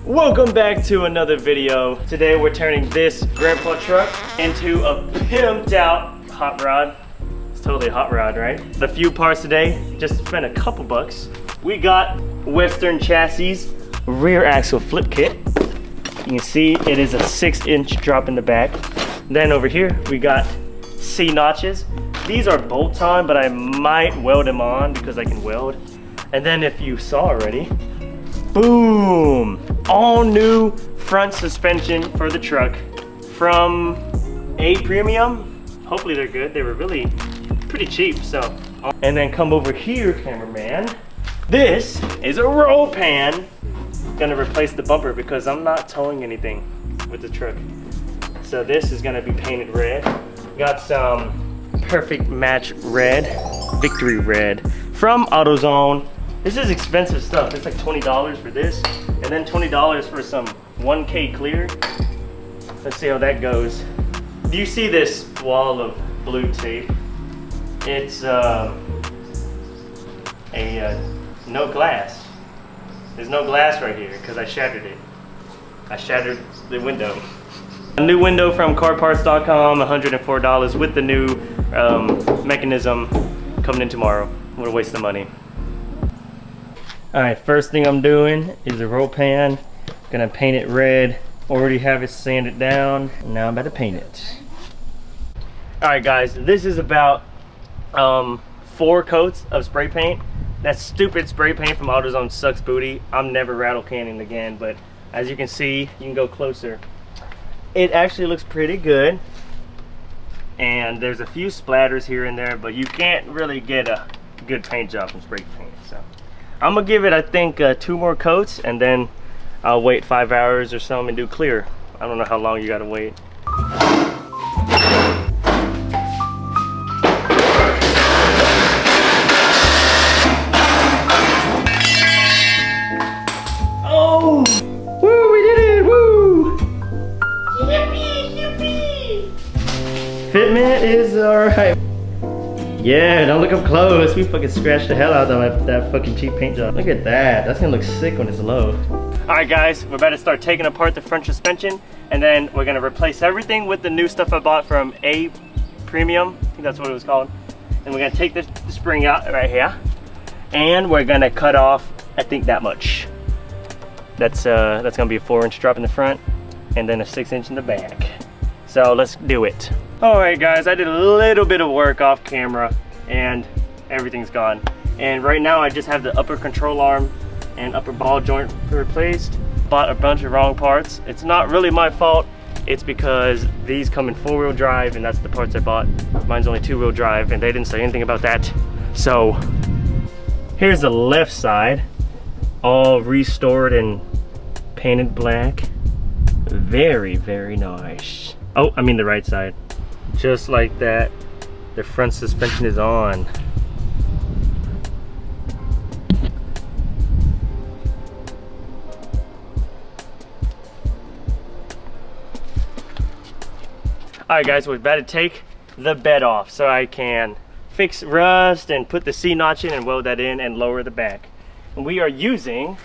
Welcome back to another video. Today we're turning this grandpa truck into a pimped out hot rod. It's totally a hot rod, right? A few parts today, just spent a couple bucks. We got Western chassis, rear axle flip kit. You can see it is a 6-inch drop in the back. Then over here, we got C notches. These are bolt on, but I might weld them on because I can weld. And then if you saw already, boom! All new front suspension for the truck from A Premium. Hopefully they're good. They were really pretty cheap, so. And then come over here, cameraman. This is a roll pan. Gonna replace the bumper because I'm not towing anything with the truck. So this is gonna be painted red. Got some perfect match red, victory red from AutoZone. This is expensive stuff. It's like $20 for this, and then $20 for some 1K clear. Let's see how that goes. Do you see this wall of blue tape? It's no glass. There's no glass right here because I shattered it. I shattered the window. A new window from carparts.com, $104 with the new mechanism coming in tomorrow. What a waste of money. Alright, first thing I'm doing is a roll pan. Gonna paint it red. Already have it sanded down. Now I'm about to paint it. Alright guys, this is about 4 coats of spray paint. That stupid spray paint from AutoZone sucks booty. I'm never rattle canning again, but as you can see, you can go closer. It actually looks pretty good. And there's a few splatters here and there, but you can't really get a good paint job from spray paint. So I'm gonna give it, I think, 2 more coats, and then I'll wait 5 hours or something and do clear. I don't know how long you gotta wait. Oh! Woo, we did it! Woo! Yippee! Yippee! Fitment is alright. Yeah, don't look up close. We fucking scratched the hell out of that fucking cheap paint job. Look at that. That's gonna look sick when it's low. Alright guys, we're about to start taking apart the front suspension, and then we're gonna replace everything with the new stuff I bought from A Premium. I think that's what it was called. And we're gonna take the spring out right here, and we're gonna cut off, I think, that much. That's gonna be a 4-inch drop in the front, and then a 6-inch in the back. So let's do it. Alright guys, I did a little bit of work off camera and everything's gone. And right now I just have the upper control arm and upper ball joint replaced. Bought a bunch of wrong parts. It's not really my fault. It's because these come in 4-wheel drive and that's the parts I bought. Mine's only 2-wheel drive and they didn't say anything about that. So here's the left side, all restored and painted black. Very, very nice. Oh, I mean the right side. Just like that, the front suspension is on. Alright guys, we're about to take the bed off so I can fix rust and put the C notch in and weld that in and lower the back. And we are using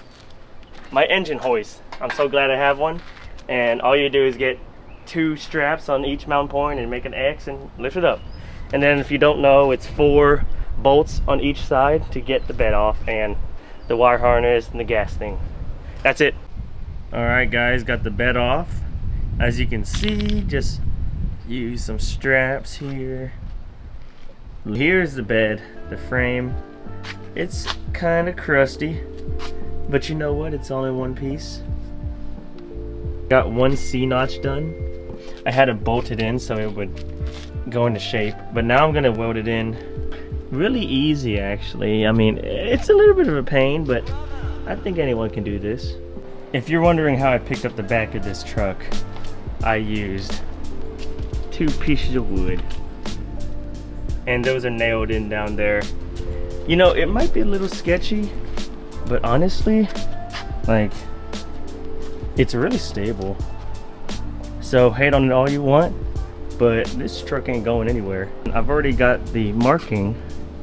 my engine hoist. I'm so glad I have one. And all you do is get 2 straps on each mount point and make an X and lift it up. And then if you don't know, it's 4 bolts on each side to get the bed off and the wire harness and the gas thing. That's it. Alright guys, got the bed off. As you can see, just use some straps here. Here's the bed, the frame. It's kind of crusty, but you know what? It's all in one piece. Got 1 C notch done. I had it bolted in so it would go into shape, but now I'm gonna weld it in. Really easy actually. I mean, it's a little bit of a pain, but I think anyone can do this. If you're wondering how I picked up the back of this truck, I used 2 pieces of wood and those are nailed in down there. You know, it might be a little sketchy, but honestly, like, it's really stable. So hate on it all you want, but this truck ain't going anywhere. I've already got the marking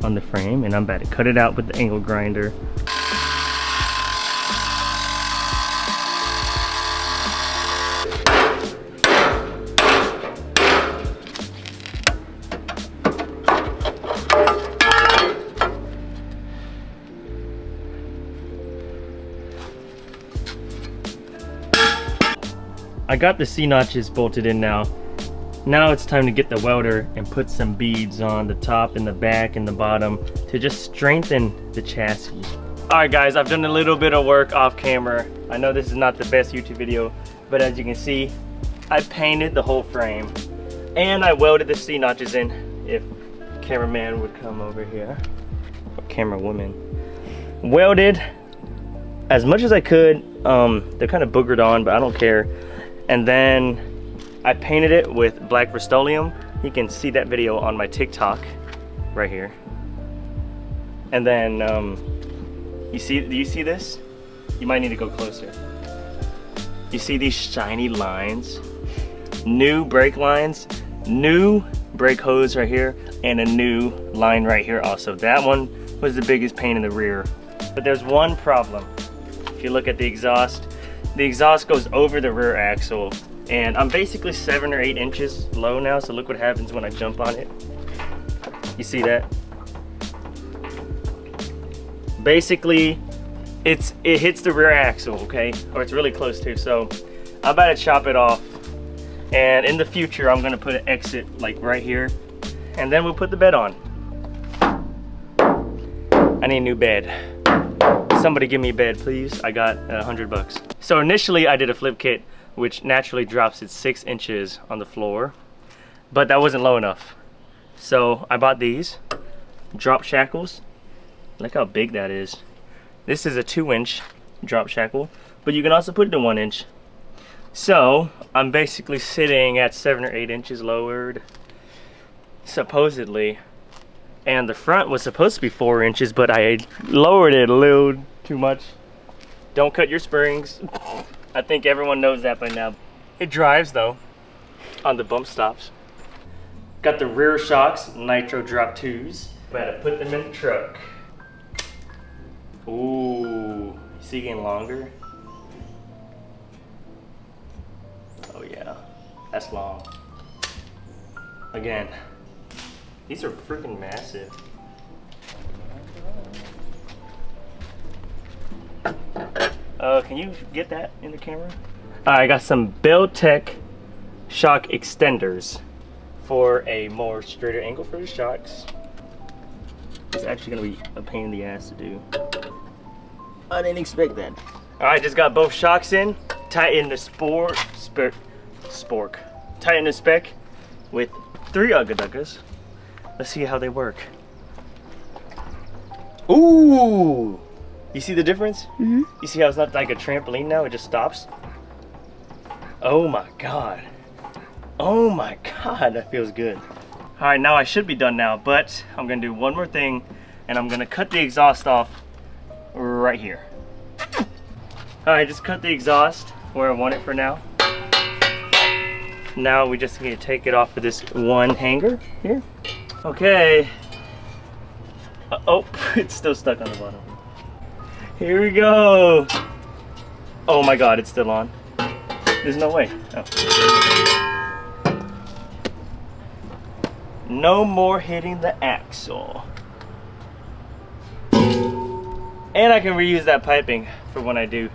on the frame and I'm about to cut it out with the angle grinder. I got the C-notches bolted in now. Now it's time to get the welder and put some beads on the top and the back and the bottom to just strengthen the chassis. All right guys, I've done a little bit of work off camera. I know this is not the best YouTube video, but as you can see, I painted the whole frame and I welded the C-notches in. If cameraman would come over here, or camera woman. Welded as much as I could. They're kind of boogered on, but I don't care. And then I painted it with black Rust-Oleum. You can see that video on my TikTok right here. And then do you see this? You might need to go closer. You see these shiny lines? New brake lines, new brake hose right here, and a new line right here also. That one was the biggest pain in the rear. But there's one problem. If you look at the exhaust goes over the rear axle. And I'm basically 7 or 8 inches low now, so look what happens when I jump on it. You see that? Basically, it hits the rear axle, okay? Or it's really close to, so I'm about to chop it off. And in the future, I'm gonna put an exit like right here, and then we'll put the bed on. I need a new bed. Somebody give me a bed, please. I got $100. So initially, I did a flip kit, which naturally drops it 6 inches on the floor, but that wasn't low enough. So I bought these drop shackles. Look how big that is. This is a 2-inch drop shackle, but you can also put it in 1 inch. So I'm basically sitting at 7 or 8 inches lowered, supposedly. And the front was supposed to be 4 inches, but I lowered it a little too much. Don't cut your springs. I think everyone knows that by now. It drives though, on the bump stops. Got the rear shocks, nitro drop 2s. Better put them in the truck. Ooh, you see getting longer? Oh yeah, that's long. Again, these are freaking massive. Can you get that in the camera? I got some Beltec shock extenders for a more straighter angle for the shocks. It's actually gonna be a pain in the ass to do. I didn't expect that. All right, just got both shocks in. Tighten the Tighten the spec with 3 ugga-duggas. Let's see how they work. Ooh! You see the difference? Mm-hmm. You see how it's not like a trampoline now, it just stops? Oh my God. Oh my God, that feels good. All right, now I should be done now, but I'm gonna do one more thing, and I'm gonna cut the exhaust off right here. All right, just cut the exhaust where I want it for now. Now we just need to take it off of this one hanger here. Okay. Oh, it's still stuck on the bottom. Here we go. Oh my God, it's still on. There's no way. Oh. No more hitting the axle. And I can reuse that piping for when I do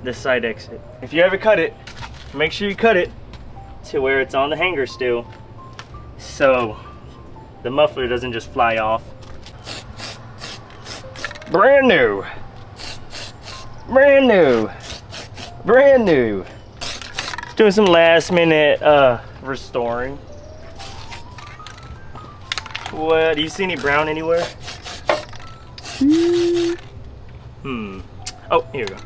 the side exit. If you ever cut it, make sure you cut it to where it's on the hanger still, so the muffler doesn't just fly off. Brand new. Brand new. Brand new. Doing some last minute restoring. What, do you see any brown anywhere? Oh, here we go.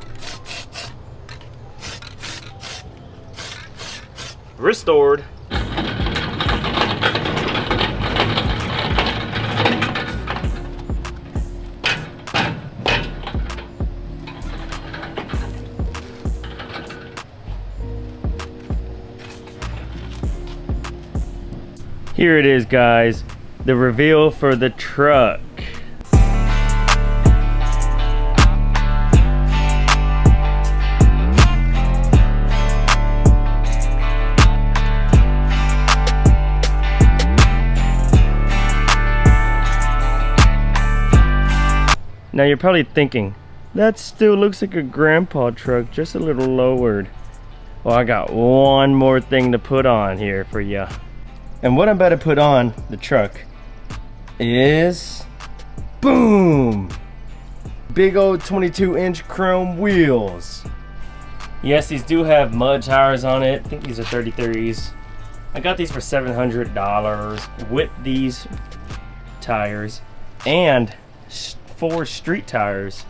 Restored. Here it is, guys. The reveal for the truck. Now you're probably thinking, that still looks like a grandpa truck, just a little lowered. Well, I got one more thing to put on here for you. And what I'm about to put on the truck is, boom! Big old 22-inch chrome wheels. Yes, these do have mud tires on it. I think these are 33s. I got these for $700 with these tires and 4 street tires.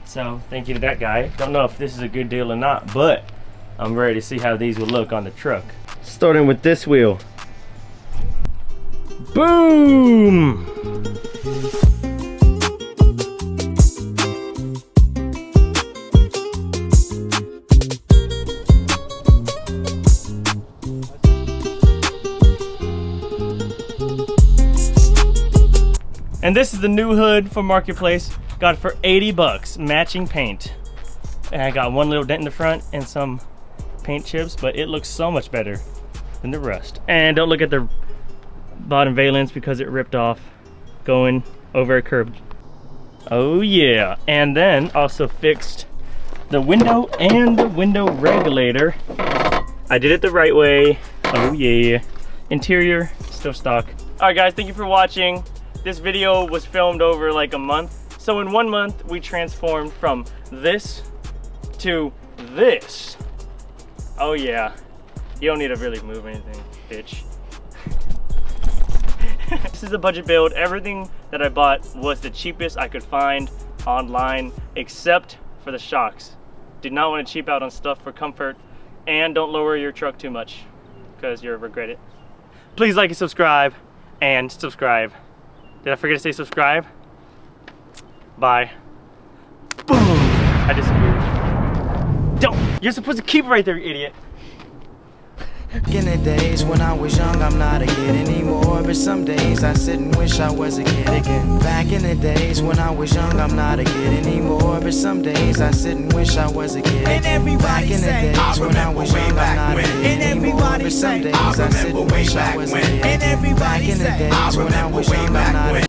So thank you to that guy. Don't know if this is a good deal or not, but I'm ready to see how these will look on the truck. Starting with this wheel. Boom! And this is the new hood from Marketplace. Got it for 80 bucks, matching paint. And I got one little dent in the front and some paint chips, but it looks so much better than the rest. And don't look at the bottom valence because it ripped off going over a curb. Oh yeah. And then also fixed the window and the window regulator. I did it the right way. Oh yeah. Interior, still stock. All right guys, thank you for watching. This video was filmed over like a month. So in 1 month, we transformed from this to this. Oh yeah. You don't need to really move anything, bitch. This is a budget build. Everything that I bought was the cheapest I could find online, except for the shocks. Did not want to cheap out on stuff for comfort, and don't lower your truck too much because you'll regret it. Please like and subscribe, and subscribe. Did I forget to say subscribe? Bye. Boom! I disappeared. Don't! You're supposed to keep it right there, you idiot. In the days when I was young, I'm not a kid anymore. But some days I sit and wish I was a kid again. Back in the days when I was young, I'm not a kid anymore. But some days I sit and wish I was a kid again. Back in the days when I was young, I'm not a kid anymore. But some days I sit and wish I was a kid again. Back in the days when I was young, I'm not a